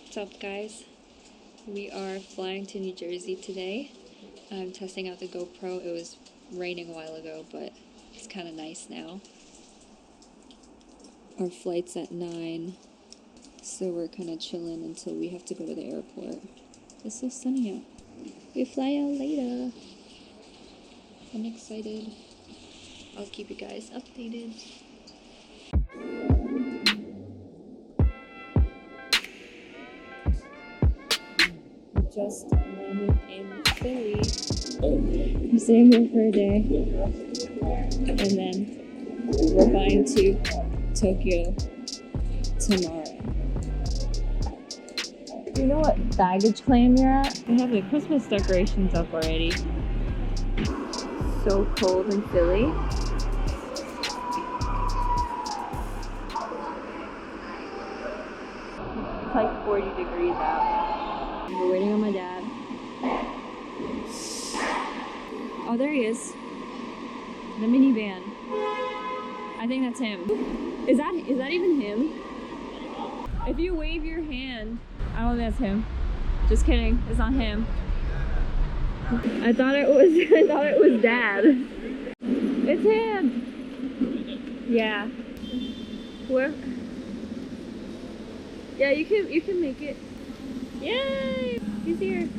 What's up, guys? We are flying to New Jersey today. I'm testing out the GoPro. It was raining a while ago, but it's kind of nice now. Our flight's at 9, so we're kind of chilling until we have to go to the airport. It's so sunny out. We fly out later. I'm excited. I'll keep you guys updated. Just landed in Philly. I'm staying here for a day, and then we're flying to Tokyo tomorrow. Do you know what baggage claim you're at? They have the Christmas decorations up already. So cold in Philly. It's like 40 degrees out. We're waiting on my dad. Oh, there he is. The minivan. I think that's him. Is that even him? If you wave your hand, I don't think that's him. Just kidding. It's not him. I thought it was Dad. It's him. Yeah. Where? Yeah, you can make it. Yay! He's here.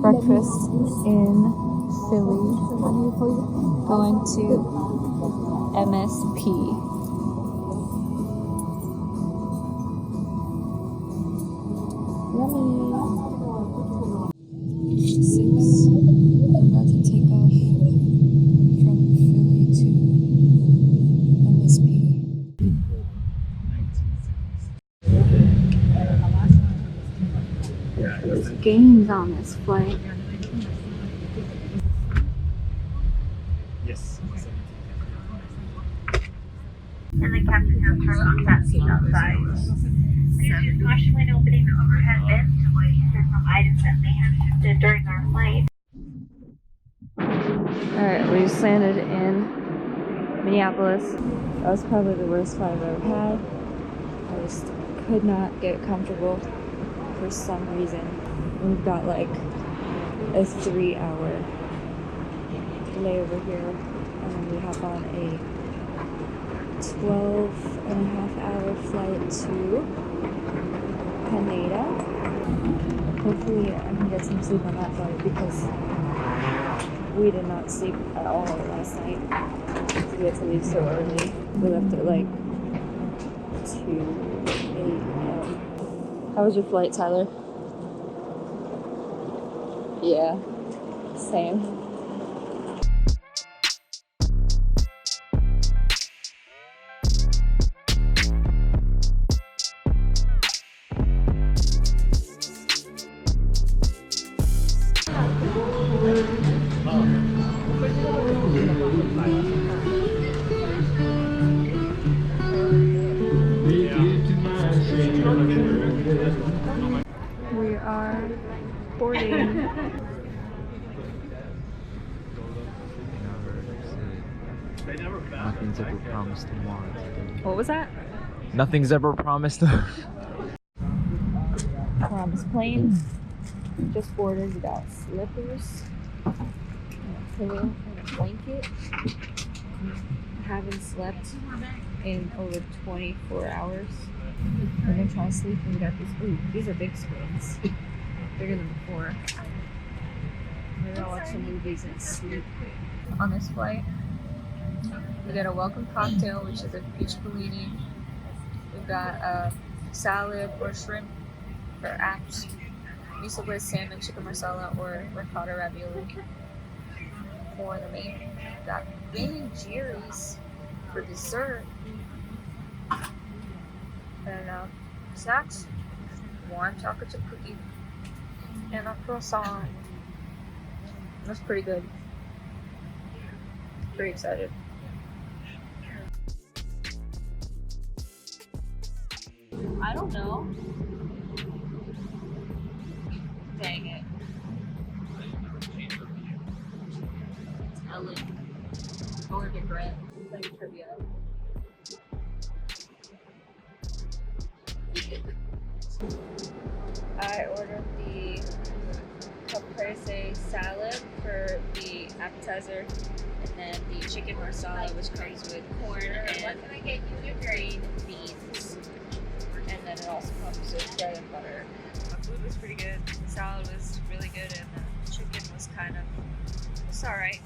Breakfast in Philly. Going to MSP. Yummy. 6. I'm about to take off from Philly to MSP. There's games on this flight. Yes. And the captain has turned on that seat outside. Please use caution when opening the overhead bins to avoid use from items that may have shifted during our flight. Alright, we just landed in Minneapolis. That was probably the worst flight I've ever had. I just could not get comfortable for some reason. We've got like a 3-hour layover here, and then we hop on a 12.5-hour flight to Canada. Hopefully I can get some sleep on that flight because we did not sleep at all last night. We had to leave so early. We left at like 2 a.m. How was your flight, Tyler? Yeah, same. We are boarding. Nothing's ever promised to want. What was that? Nothing's ever promised to. We're on this plane. Just boarded. We got slippers, and a pillow, and a blanket. I haven't slept in over 24 hours. We're gonna try to sleep, and we got these. Ooh, these are big screens. Bigger than before. Maybe I'll watch some movies and sleep. On this flight, we got a welcome cocktail, which is a peach bellini. We've got a salad or shrimp for apps. miso with salmon, chicken masala, or ricotta ravioli. For the main, we got Ben & Jerry's for dessert. And snacks, one chocolate chip cookie, and a croissant. That's pretty good. Pretty excited. I don't know. Dang it. Ellen. Or the bread. Like trivia. I ordered the caprese salad for the appetizer, and then the chicken marsala, which comes with corn and green beans, and then it also comes with bread and butter. The food was pretty good. The salad was really good, and the chicken was it's alright.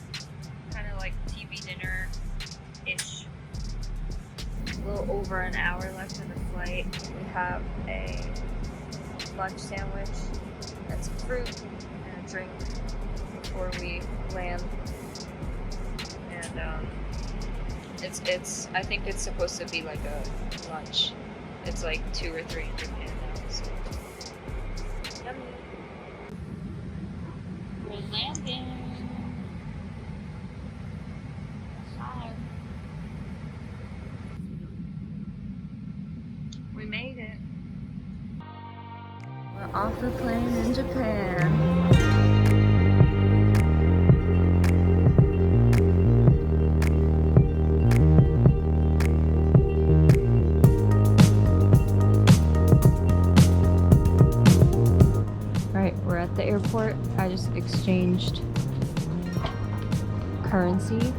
Kind of like TV dinner-ish. A little over an hour left in the flight. We have a lunch sandwich and some fruit and a drink before we land. And it's I think it's supposed to be like a lunch. It's like 2 or 3 in Japan now, so yummy. We're landing. Hi. We made it. We're off the plane in Japan. Alright, we're at the airport. I just exchanged currency.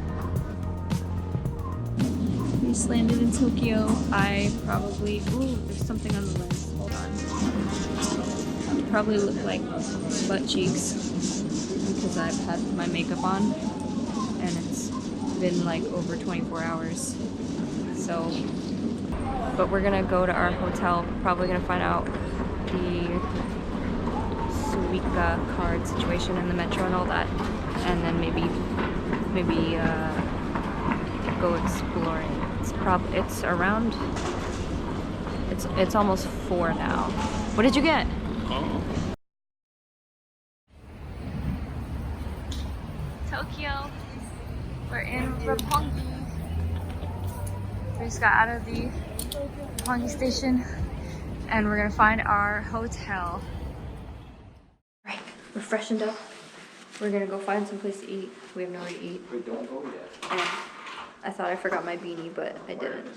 We just landed in Tokyo. I probably... Ooh, there's something on the lens. Hold on. Probably look like butt cheeks because I've had my makeup on and it's been like over 24 hours. So, but we're gonna go to our hotel. Probably gonna find out the suuuup card situation in the metro and all that, and then maybe go exploring. It's around. It's almost 4 now. What did you get? Tokyo. We're in Roppongi. We just got out of the Roppongi station, and we're gonna find our hotel. Right, we're freshened up. We're gonna go find some place to eat. We have nowhere to eat. We don't go yet. And I thought I forgot my beanie, but I didn't.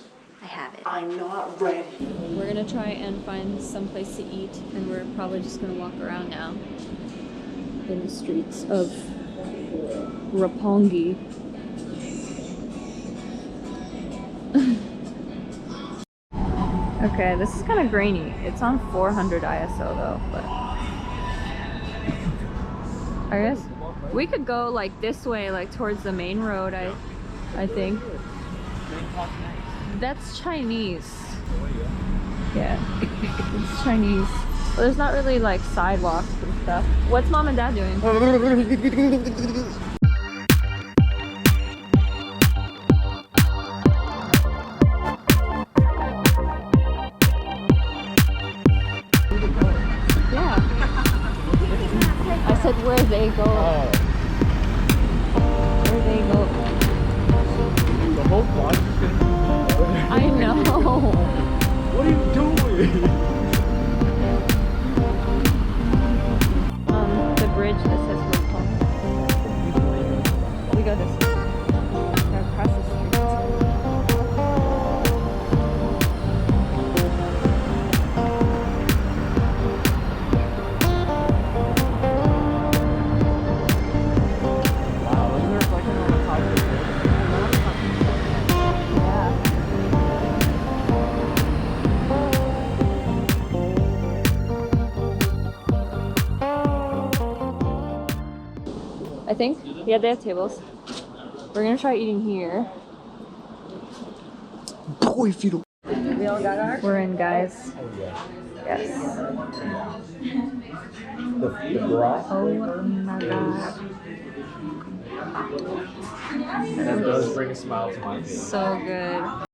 I have it. I'm not ready. We're gonna try and find some place to eat, and we're probably just gonna walk around now in the streets of Roppongi. Okay, this is kind of grainy. It's on 400 ISO though, but I guess we could go like this way, like towards the main road. I think that's Chinese. Yeah, it's Chinese. Well, there's not really like sidewalks and stuff. What's mom and dad doing? Yeah. I said where they go. Where they go. The whole vlog is gonna be I know. What are you doing? The bridge that says Roppongi. We go this way. They're across the street. Wow, look at the reflection on the top of the bridge. I think. Yeah, they have tables. We're gonna try eating here. Boy, if you don't We all got ours? We're in, guys. Oh yeah. Yes. The broth Oh flavor my god. that does bring a smile to my face. So good.